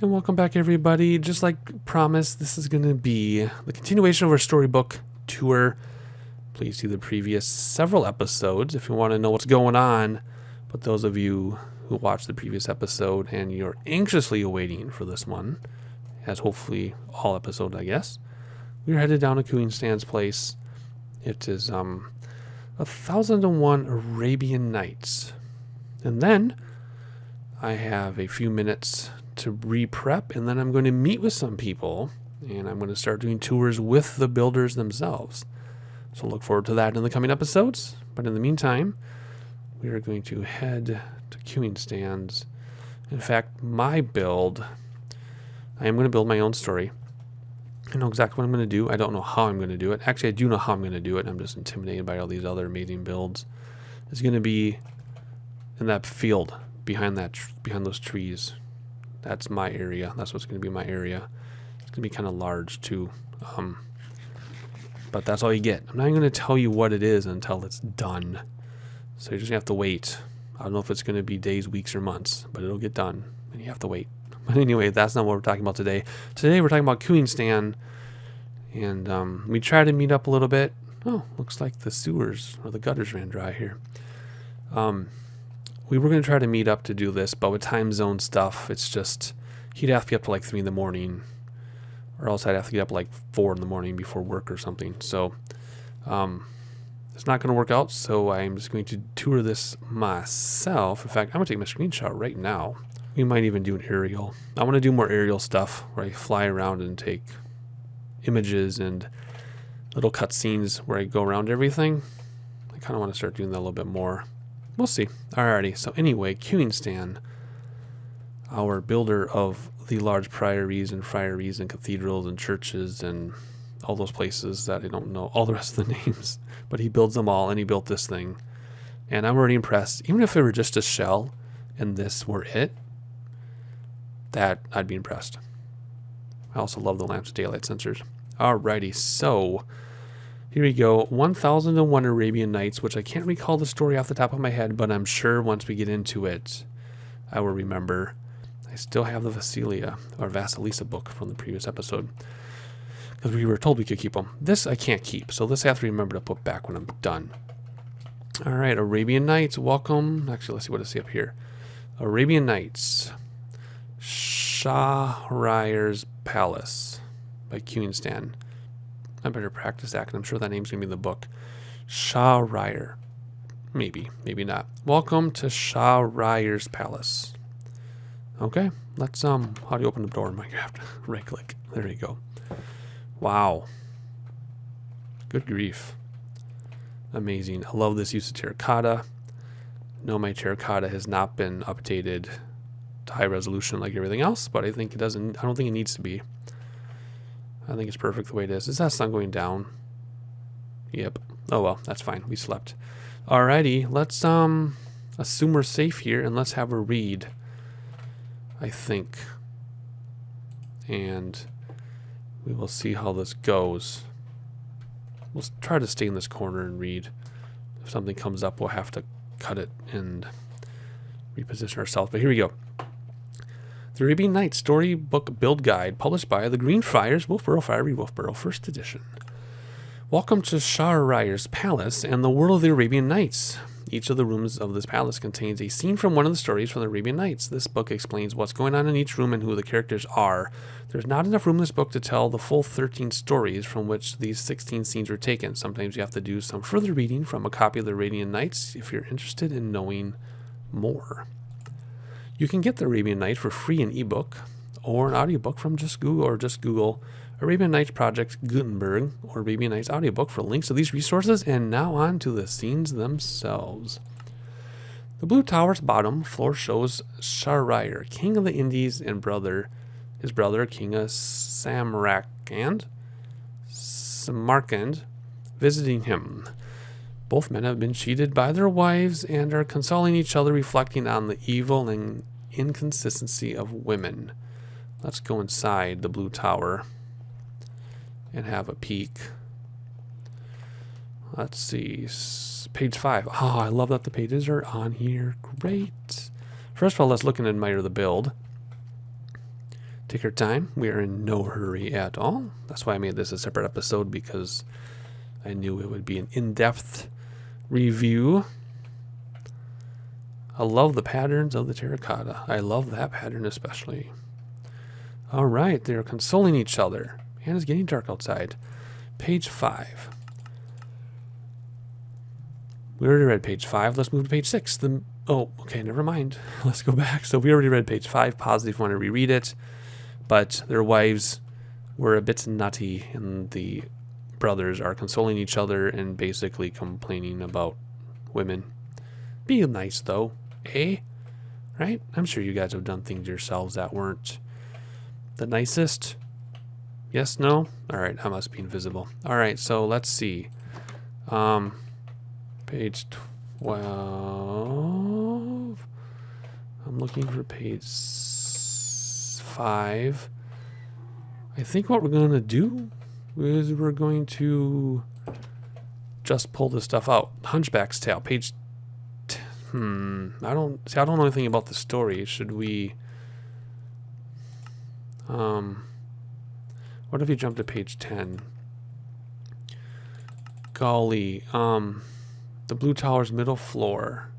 And welcome back, everybody. Just like promised, this is going to be the continuation of our Storybook tour. Please see the previous several episodes if you want to know what's going on. But those of you who watched the previous episode and you're anxiously awaiting for this one, as hopefully all episodes, I guess, we're headed down to Cyningstan's place. It is 1001 Arabian Nights. And then I have a few minutes to re-prep, and then I'm going to meet with some people, and I'm going to start doing tours with the builders themselves. So look forward to that in the coming episodes. But in the meantime, we are going to head to Cyningstan's. In fact, my build, I am going to build my own story. I know exactly what I'm going to do. I don't know how I'm going to do it. Actually, I do know how I'm going to do it. I'm just intimidated by all these other amazing builds. It's going to be in that field behind those trees. That's my area. That's what's going to be my area. It's going to be kind of large too. But that's all you get. I'm not even going to tell you what it is until it's done. So you're just going to have to wait. I don't know if it's going to be days, weeks, or months, but it'll get done. And you have to wait. But anyway, that's not what we're talking about today. Today we're talking about Cyningstan. And we try to meet up a little bit. Oh, looks like the sewers or the gutters ran dry here. We were going to try to meet up to do this, but with time zone stuff, it's just, he'd have to be up to like 3 in the morning, or else I'd have to get up like 4 in the morning before work or something. So it's not going to work out, so I'm just going to tour this myself. In fact, I'm going to take my screenshot right now. We might even do an aerial. I want to do more aerial stuff where I fly around and take images and little cutscenes where I go around everything. I kind of want to start doing that a little bit more. We'll see. Alrighty, so anyway, Cyningstan, our builder of the large priories and friaries and cathedrals and churches and all those places that I don't know all the rest of the names, but he builds them all, and he built this thing. And I'm already impressed. Even if it were just a shell and this were it, that I'd be impressed. I also love the lamps with daylight sensors. Alrighty, so here we go. 1001 Arabian Nights, which I can't recall the story off the top of my head, but I'm sure once we get into it, I will remember. I still have the Vasilisa book from the previous episode, because we were told we could keep them. This I can't keep, so this I have to remember to put back when I'm done. All right, Arabian Nights, welcome. Actually, let's see what I see up here. Arabian Nights, Shahryar's Palace by Cyningstan. I better practice that, because I'm sure that name's going to be in the book. Shahryar. Maybe, maybe not. Welcome to Shahryar's Palace. Okay, let's, how do you open the door in Minecraft? Right click. There you go. Wow. Good grief. Amazing. I love this use of terracotta. No, my terracotta has not been updated to high resolution like everything else, but I think it doesn't, I don't think it needs to be. I think it's perfect the way it is. Is that sun going down? Yep. Oh well, that's fine. We slept. Alrighty, let's assume we're safe here, and let's have a read, I think. And we will see how this goes. We'll try to stay in this corner and read. If something comes up, we'll have to cut it and reposition ourselves. But here we go. The Arabian Nights Storybook Build Guide, published by the Green Friars, Wolfboro Friary, Wolfboro, 1st edition. Welcome to Shahryar's Palace and the world of the Arabian Nights. Each of the rooms of this palace contains a scene from one of the stories from the Arabian Nights. This book explains what's going on in each room and who the characters are. There's not enough room in this book to tell the full 13 stories from which these 16 scenes were taken. Sometimes you have to do some further reading from a copy of the Arabian Nights if you're interested in knowing more. You can get the Arabian Nights for free in ebook or an audiobook from just Google Arabian Nights Project Gutenberg or Arabian Nights audiobook for links to these resources. And now on to the scenes themselves. The blue tower's bottom floor shows Shahryar, king of the Indies, and his brother, king of Samarkand, visiting him. Both men have been cheated by their wives and are consoling each other, reflecting on the evil and inconsistency of women. Let's go inside the blue tower and have a peek. Let's see. Page 5. Oh, I love that the pages are on here. Great. First of all, let's look and admire the build. Take your time. We are in no hurry at all. That's why I made this a separate episode, because I knew it would be an in-depth review. I love the patterns of the terracotta. I love that pattern especially. All right, they're consoling each other. And it's getting dark outside. Page 5. We already read page 5. Let's move to page 6. Oh, okay, never mind. Let's go back. So we already read page 5. Pause if you want to reread it. But their wives were a bit nutty, and the brothers are consoling each other and basically complaining about women. Be nice, though. Eh? Right? I'm sure you guys have done things yourselves that weren't the nicest. Yes, no? Alright, I must be invisible. Alright, so let's see. Page 12. I'm looking for page 5. I think what we're going to do is we're going to just pull this stuff out. Hunchback's Tale, page... I don't know anything about the story. Should we... what if you jump to page 10? Golly, the Blue Tower's middle floor.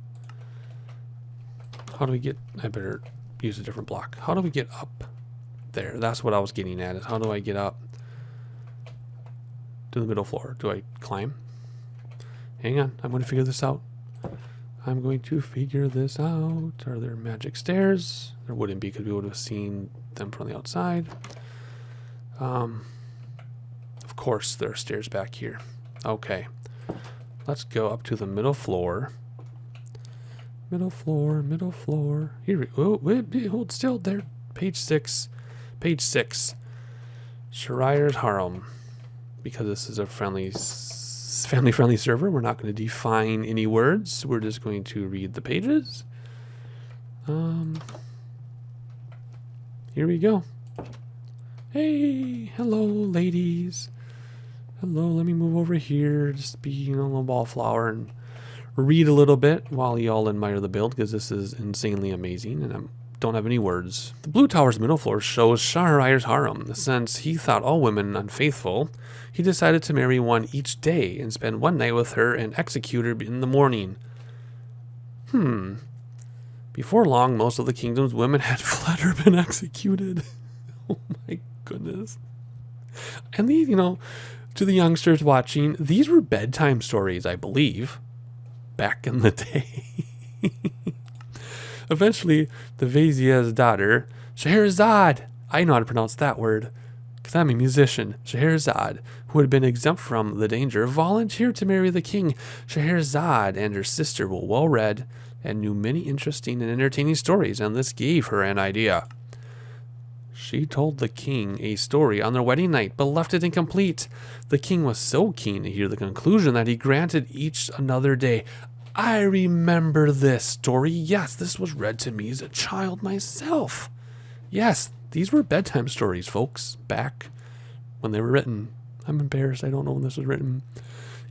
How do we get... I better use a different block. How do we get up there? That's what I was getting at, is how do I get up to the middle floor? Do I climb? Hang on, I'm going to figure this out. I'm going to figure this out. Are there magic stairs? There wouldn't be, because we would have seen them from the outside. Of course, there are stairs back here. Okay. Let's go up to the middle floor. Middle floor, middle floor. Here we go. Wait, hold still there. Page 6. Page 6. Shariah's Harem. Because this is a family-friendly server, we're not going to define any words. We're just going to read the pages. Here we go. Hey, hello, ladies. Hello, let me move over here. Just be, a little wallflower and read a little bit while y'all admire the build, because this is insanely amazing, and I don't have any words. The Blue Tower's middle floor shows Shariah's harem. Since he thought all women unfaithful, he decided to marry one each day and spend one night with her and execute her in the morning. Before long, most of the kingdom's women had fled or been executed. Oh my goodness. And these, to the youngsters watching, these were bedtime stories, I believe, back in the day. Eventually, the Vizier's daughter, Scheherazade, I know how to pronounce that word, because I'm a musician, Scheherazade, who had been exempt from the danger, volunteered to marry the king. Scheherazade and her sister were well-read and knew many interesting and entertaining stories, and this gave her an idea. She told the king a story on their wedding night, but left it incomplete. The king was so keen to hear the conclusion that he granted each another day. I remember this story. Yes, this was read to me as a child myself. Yes, these were bedtime stories, folks, back when they were written. I'm embarrassed. I don't know when this was written.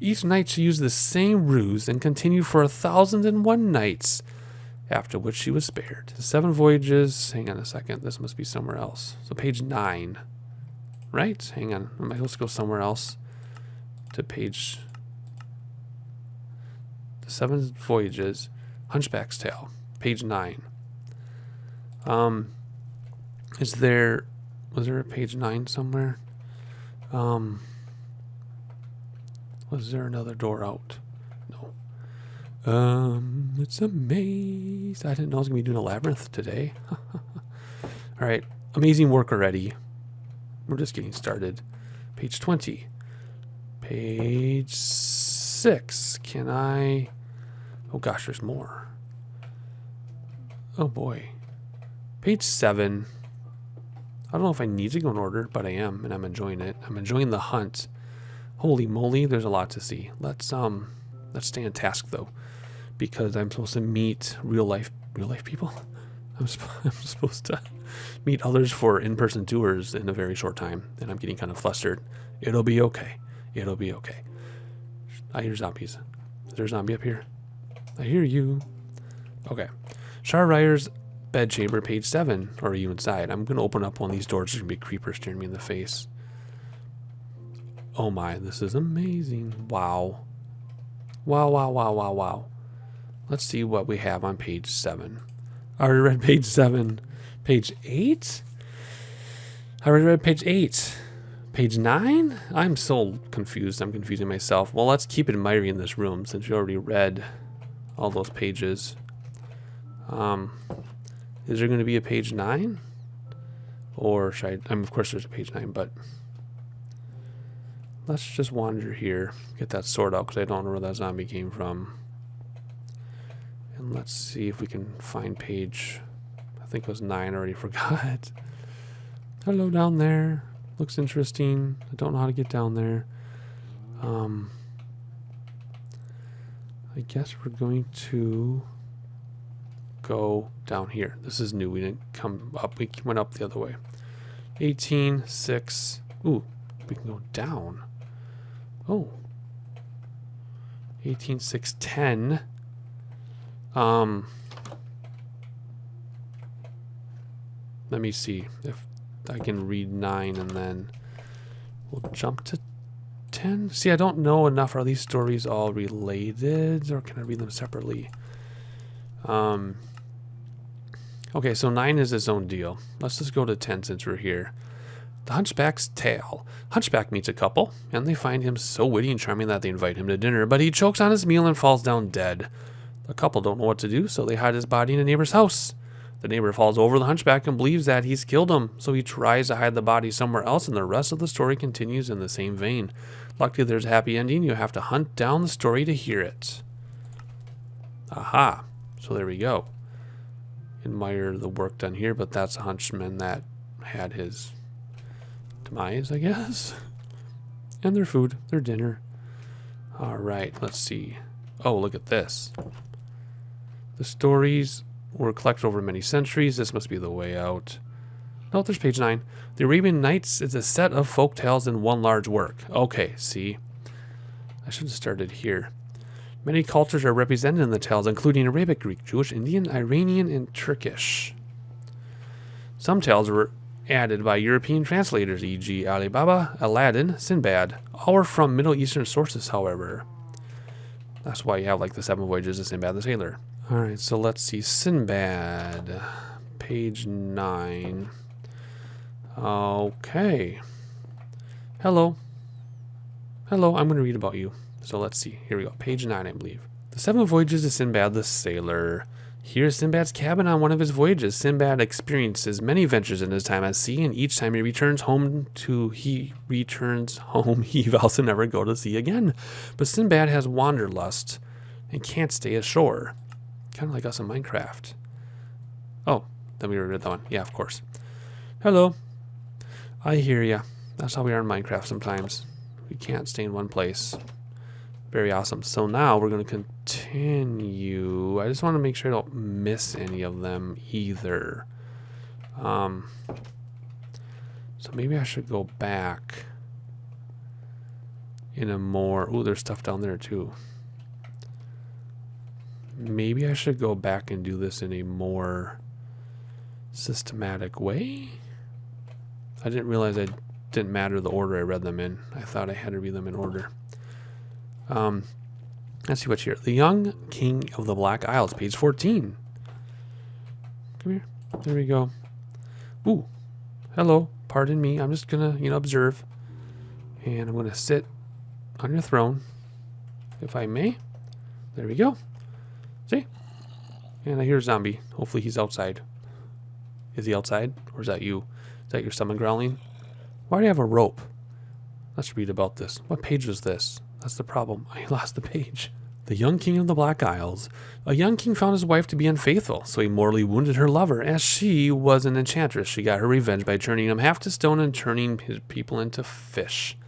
Each night she used the same ruse and continued for 1,001 nights, after which she was spared. 7 voyages. Hang on a second. This must be somewhere else. So page 9. Right? Hang on. Let's go somewhere else. To page... The 7 voyages. Hunchback's Tale. Page 9. Was there a page 9 somewhere? Was there another door out? No. It's a maze. I didn't know I was going to be doing a labyrinth today. All right. Amazing work already. We're just getting started. Page 20. Page 6. Can I... Oh, gosh, there's more. Oh, boy. Page 7. I don't know if I need to go in order, but I am, and I'm enjoying it. I'm enjoying the hunt. Holy moly, there's a lot to see. Let's stay on task, though, because I'm supposed to meet real life people. I'm supposed to meet others for in-person tours in a very short time, and I'm getting kind of flustered. It'll be okay. It'll be okay. I hear zombies. Is there a zombie up here? I hear you. Okay. Shariah's bedchamber, page 7. Or are you inside? I'm going to open up one of these doors. There's going to be a creeper staring me in the face. Oh my, this is amazing. Wow. Wow, wow, wow, wow, wow. Let's see what we have on page 7. I already read page 7. Page 8? I already read page 8. Page 9? I'm so confused. I'm confusing myself. Well, let's keep admiring this room since we already read all those pages. Is there going to be a page 9? Or should I... of course there's a page 9, but... let's just wander here. Get that sword out because I don't know where that zombie came from. And let's see if we can find page... I think it was 9. I already forgot. Hello down there. Looks interesting. I don't know how to get down there. I guess we're going to go down here. This is new. We didn't come up. We went up the other way. 18, 6. Ooh, we can go down. Oh. 18, 6, 10. Let me see if I can read 9 and then we'll jump to 10. See, I don't know enough. Are these stories all related or can I read them separately? Okay, so 9 is its own deal. Let's just go to 10 since we're here. The Hunchback's Tale. Hunchback meets a couple, and they find him so witty and charming that they invite him to dinner, but he chokes on his meal and falls down dead. The couple don't know what to do, so they hide his body in a neighbor's house. The neighbor falls over the Hunchback and believes that he's killed him, so he tries to hide the body somewhere else, and the rest of the story continues in the same vein. Luckily, there's a happy ending. You have to hunt down the story to hear it. Aha. So there we go. Admire the work done here, but that's a hunchman that had his demise, I guess. And their food, their dinner. All right, let's see. Oh, look at this. The stories were collected over many centuries. This must be the way out. No, there's page 9. The Arabian Nights is a set of folk tales in one large work. Okay, see. I should have started here. Many cultures are represented in the tales, including Arabic, Greek, Jewish, Indian, Iranian, and Turkish. Some tales were added by European translators, e.g. Ali Baba, Aladdin, Sinbad. All are from Middle Eastern sources, however. That's why you have like the 7 voyages of Sinbad the Sailor. Alright, so let's see. Sinbad. Page 9. Okay. Hello. Hello, I'm going to read about you. So let's see. Here we go. Page 9, I believe. The 7 voyages of Sinbad the Sailor. Here's Sinbad's cabin on one of his voyages. Sinbad experiences many adventures in his time at sea, and each time he returns home, he vows to never go to sea again. But Sinbad has wanderlust and can't stay ashore. Kind of like us in Minecraft. Oh, then we read that one. Yeah, of course. Hello. I hear ya. That's how we are in Minecraft sometimes. We can't stay in one place. Very awesome. So now we're going to continue. I just want to make sure I don't miss any of them either. So maybe I should go back in a more... Ooh, there's stuff down there too. Maybe I should go back and do this in a more systematic way. I didn't realize it didn't matter the order I read them in. I thought I had to read them in order. Let's see what's here. The Young King of the Black Isles, page 14. Come here. There we go. Ooh. Hello. Pardon me. I'm just going to, observe. And I'm going to sit on your throne, if I may. There we go. See? And I hear a zombie. Hopefully he's outside. Is he outside? Or is that you? Is that your stomach growling? Why do you have a rope? Let's read about this. What page was this? That's the problem. I lost the page. The Young King of the Black Isles. A young king found his wife to be unfaithful, so he mortally wounded her lover. As she was an enchantress, she got her revenge by turning him half to stone and turning his people into fish.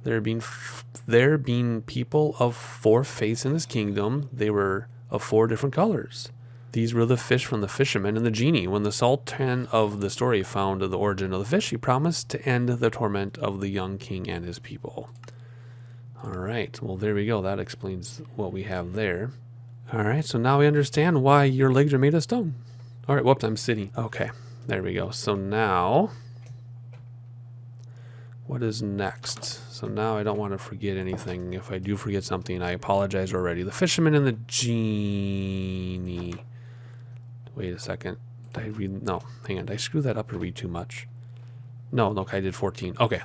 There being people of 4 faiths in his kingdom, they were of 4 different colors. These were the fish from the fisherman and the genie. When the Sultan of the story found the origin of the fish, he promised to end the torment of the young king and his people. Alright, well there we go. That explains what we have there. Alright, so now we understand why your legs are made of stone. All right, whoops, I'm sitting. Okay, there we go. So now, what is next? So now I don't want to forget anything. If I do forget something, I apologize already. The fisherman and the genie. Wait a second. Did I read? No, hang on. Did I screw that up or read too much? No, look, I did 14. Okay,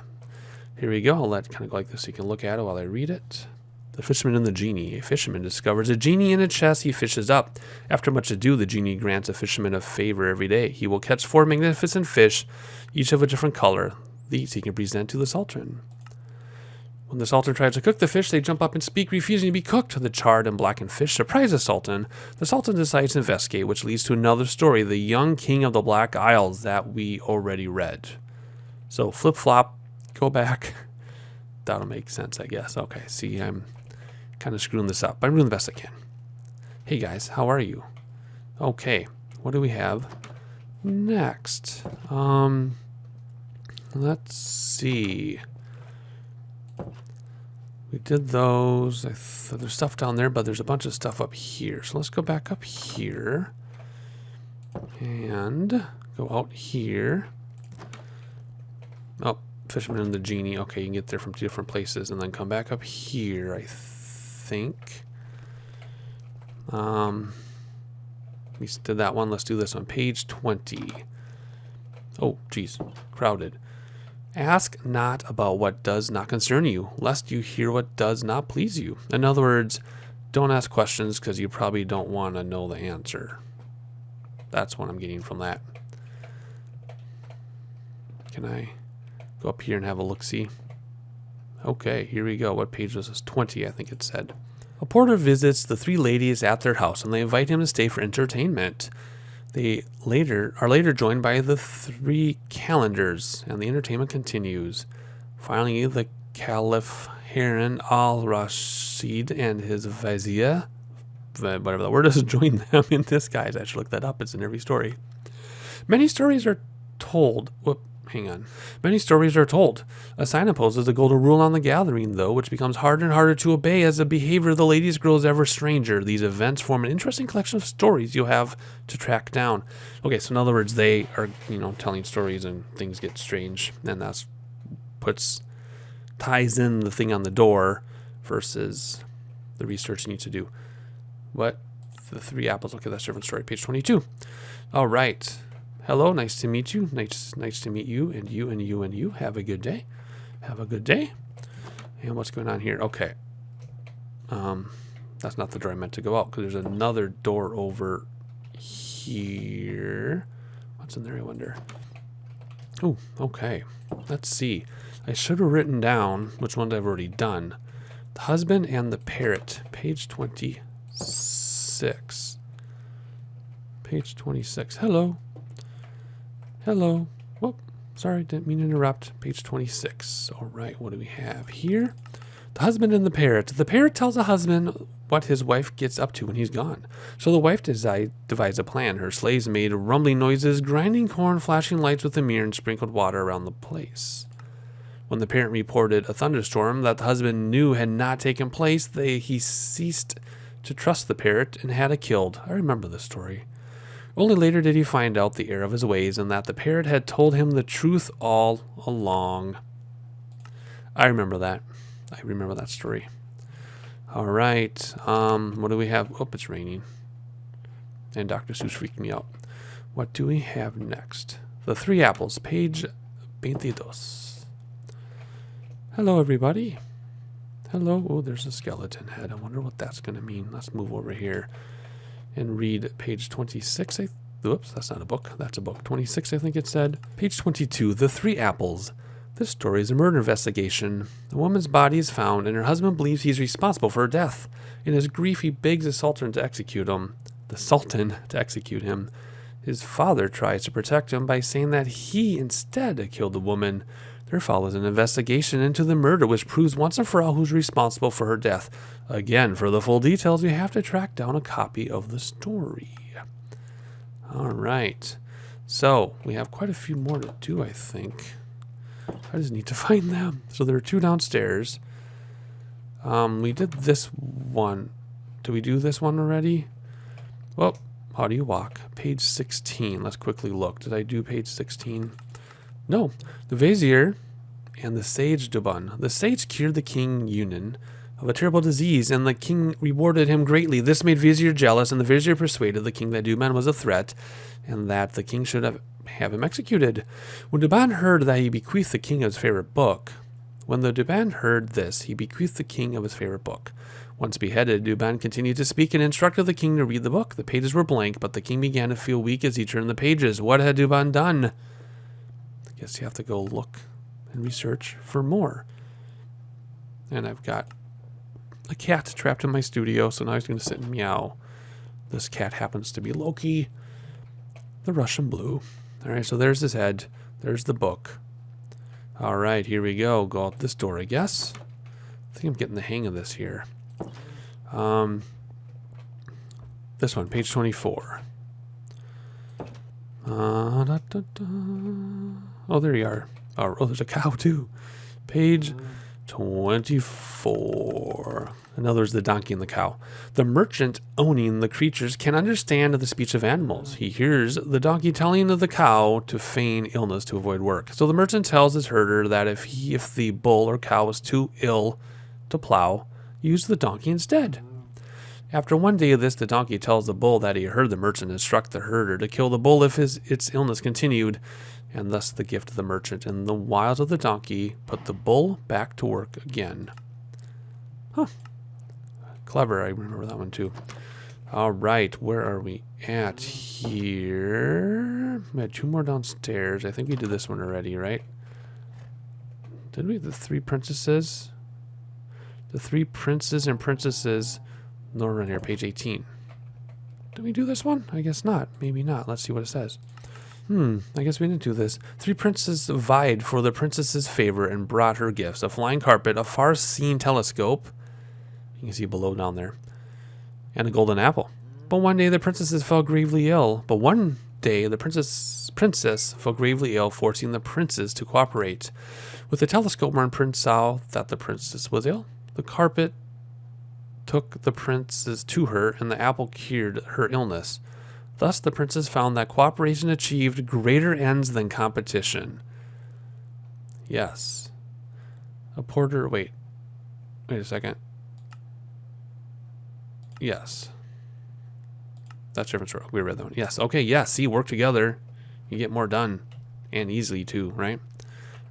here we go. I'll let it kind of go like this so you can look at it while I read it. The fisherman and the genie. A fisherman discovers a genie in a chest he fishes up. After much ado, the genie grants a fisherman a favor every day. He will catch 4 magnificent fish, each of a different color. These he can present to the sultan. When the sultan tries to cook the fish, they jump up and speak, refusing to be cooked. The charred and blackened fish surprise the sultan. The sultan decides to investigate, which leads to another story, the young king of the Black Isles, that we already read. So flip-flop, go back. That'll make sense, I guess. Okay, see, I'm kind of screwing this up, but I'm doing the best I can. Hey guys, how are you? Okay, what do we have next? Let's see. We did those. There's stuff down there, but there's a bunch of stuff up here. So let's go back up here and go out here. Oh, fisherman and the genie. Okay, you can get there from 2 different places and then come back up here, I think. We did that one. Let's do this one. Page 20. Oh, geez. Crowded. Ask not about what does not concern you, lest you hear what does not please you. In other words, don't ask questions because you probably don't want to know the answer. That's what I'm getting from that. Can I go up here and have a look-see? Okay, here we go. What page was this? 20, I think it said. A porter visits the 3 ladies at their house, and they invite him to stay for entertainment. They are later joined by the 3 calendars, and the entertainment continues. Finally, the Caliph Harun al-Rashid and his vizier, whatever the word is, join them in disguise. I should look that up. It's in every story. Many stories are told. Many stories are told. A sign imposes a golden rule on the gathering, though, which becomes harder and harder to obey as the behavior of the ladies grows ever stranger. These events form an interesting collection of stories you'll have to track down. Okay, so in other words, they are, telling stories and things get strange, and that's ties in the thing on the door versus the research you need to do. What? The 3 apples. Okay, that's a different story. Page 22. All right. Hello, nice to meet you. Nice to meet you, and you, and you, and you. Have a good day. Have a good day. And what's going on here? Okay. That's not the door I meant to go out, because there's another door over here. What's in there, I wonder? Oh, okay. Let's see. I should have written down which ones I've already done. The husband and the parrot. Page 26. Page 26. Hello. Hello. Whoop. Sorry, didn't mean to interrupt. Page 26. All right, what do we have here? The husband and the parrot. The parrot tells the husband what his wife gets up to when he's gone. So the wife devised a plan. Her slaves made rumbling noises, grinding corn, flashing lights with a mirror, and sprinkled water around the place. When the parrot reported a thunderstorm that the husband knew had not taken place, he ceased to trust the parrot and had it killed. I remember this story. Only later did he find out the error of his ways and that the parrot had told him the truth all along. I remember that. I remember that story. All right. What do we have? Oh, it's raining. And Dr. Seuss freaked me out. What do we have next? The 3 apples, page 22. Hello, everybody. Hello. Oh, there's a skeleton head. I wonder what that's going to mean. Let's move over here and read page 26. Oops, that's not a book. That's a book. 26, I think it said. Page 22, The 3 Apples. This story is a murder investigation. A woman's body is found, and her husband believes he's responsible for her death. In his grief, he begs the Sultan to execute him. His father tries to protect him by saying that he instead killed the woman. There follows an investigation into the murder, which proves once and for all who's responsible for her death. Again, for the full details, you have to track down a copy of the story. All right. So, we have quite a few more to do, I think. I just need to find them. So, there are 2 downstairs. We did this one. Did we do this one already? Well, How do you walk? Page 16. Let's quickly look. Did I do page 16? No. The Vizier and the Sage Duban. The sage cured the king Yunan of a terrible disease, and the king rewarded him greatly. This made Vizier jealous, and the Vizier persuaded the king that Duban was a threat, and that the king should have him executed. When Duban heard that, he bequeathed the king his favorite book. When the Duban heard this, he bequeathed the king of his favorite book. Once beheaded, Duban continued to speak and instructed the king to read the book. The pages were blank, but the king began to feel weak as he turned the pages. What had Duban done? I guess you have to go look and research for more. And I've got a cat trapped in my studio, so now he's going to sit and meow. This cat happens to be Loki, the Russian blue. All right, so there's his head. There's the book. All right, here we go. Go out this door, I guess. I think I'm getting the hang of this here. This one, page 24. Oh, there you are. Oh, there's a cow too. Page 24. And now there's the donkey and the cow. The merchant owning the creatures can understand the speech of animals. He hears the donkey telling of the cow to feign illness to avoid work. So the merchant tells his herder that if the bull or cow is too ill to plow, use the donkey instead. After one day of this, the donkey tells the bull that he heard the merchant instruct the herder to kill the bull if its illness continued, and thus the gift of the merchant and the wiles of the donkey put the bull back to work again. Huh. Clever, I remember that one too. All right, where are we at here? We had two more downstairs. I think we did this one already, right? Did we? The three princesses? The three princes and princesses. No, we're on here, page 18. Did we do this one? I guess not. Maybe not. Let's see what it says. I guess we didn't do this. Three princes vied for the princess's favor and brought her gifts: a flying carpet, a far-seeing telescope, you can see below down there, and a golden apple. But one day the princess fell gravely ill. Princess fell gravely ill, forcing the princes to cooperate. With the telescope, one prince saw that the princess was ill. The carpet took the princess to her, and the apple cured her illness. Thus, the princess found that cooperation achieved greater ends than competition. Yes. A porter... Wait a second. Yes. That's different. We read that one. Yes. Okay, yes. See, work together. You get more done. And easily, too, right?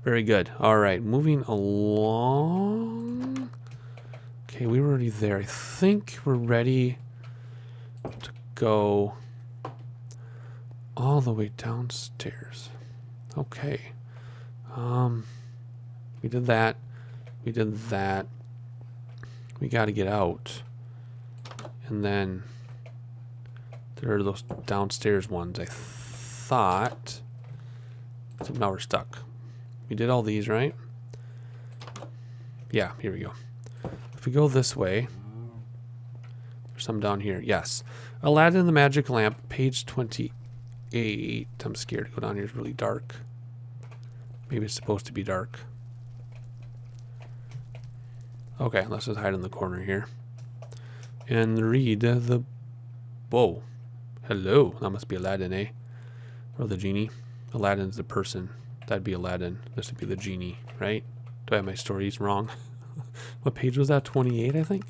Very good. All right, moving along. Okay, we were already there. I think we're ready to go all the way downstairs. Okay. We did that. We did that. We got to get out. And then there are those downstairs ones, I thought. So now we're stuck. We did all these, right? Yeah, here we go. If we go this way, there's some down here. Yes. Aladdin and the Magic Lamp, page 28. I'm scared to go down here. It's really dark. Maybe it's supposed to be dark. Okay, let's just hide in the corner here. And read the... Whoa. Hello. That must be Aladdin, eh? Or the genie. Aladdin's the person. That'd be Aladdin. This would be the genie, right? Do I have my stories wrong? What page was that? 28, I think?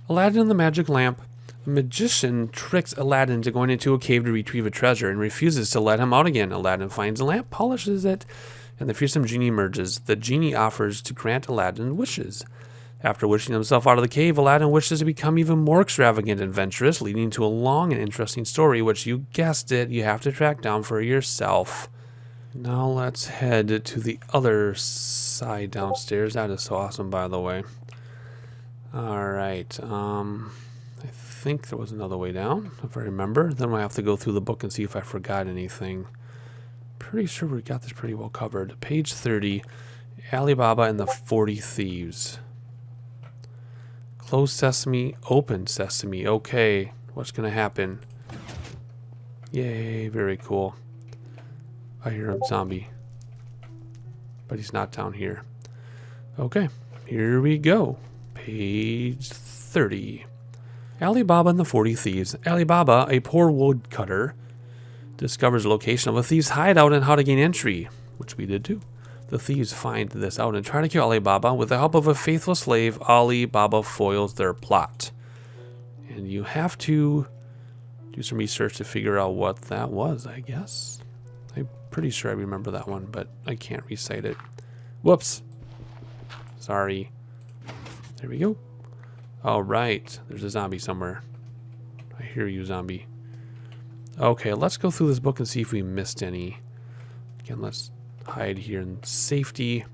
Aladdin and the Magic Lamp. The magician tricks Aladdin into going into a cave to retrieve a treasure and refuses to let him out again. Aladdin finds the lamp, polishes it, and the fearsome genie emerges. The genie offers to grant Aladdin wishes. After wishing himself out of the cave, Aladdin wishes to become even more extravagant and adventurous, leading to a long and interesting story, which, you guessed it, you have to track down for yourself. Now let's head to the other side downstairs. That is so awesome, by the way. Alright, I think there was another way down, if I remember. Then I have to go through the book and see if I forgot anything. Pretty sure we got this pretty well covered. Page 30, Alibaba and the 40 Thieves. Close sesame, open sesame. Okay, what's going to happen? Yay, very cool. I hear a zombie. But he's not down here. Okay, here we go. Page 30. Ali Baba and the 40 Thieves. Ali Baba, a poor woodcutter, discovers the location of a thief's hideout and how to gain entry, which we did too. The thieves find this out and try to kill Ali Baba. With the help of a faithful slave, Ali Baba foils their plot. And you have to do some research to figure out what that was, I guess. I'm pretty sure I remember that one, but I can't recite it. Whoops. Sorry. There we go. All right. There's a zombie somewhere. I hear you, zombie. Okay, let's go through this book and see if we missed any. Again, let's hide here in safety.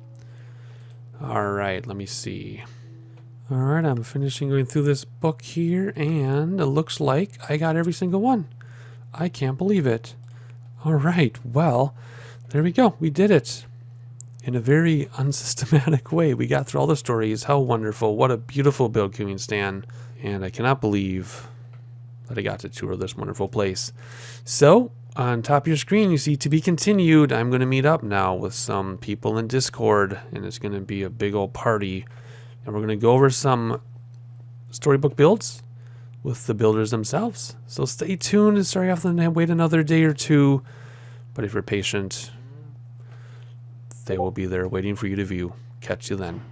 All right, let me see. All right, I'm finishing going through this book here, and it looks like I got every single one. I can't believe it. All right, well, there we go. We did it. In a very unsystematic way. We got through all the stories. How wonderful. What a beautiful build, Cyningstan. And I cannot believe that I got to tour this wonderful place. So, on top of your screen, you see to be continued. I'm going to meet up now with some people in Discord, and it's going to be a big old party. And we're going to go over some storybook builds with the builders themselves. So stay tuned, and sorry I have to wait another day or two. But if you're patient, they will be there waiting for you to view. Catch you then.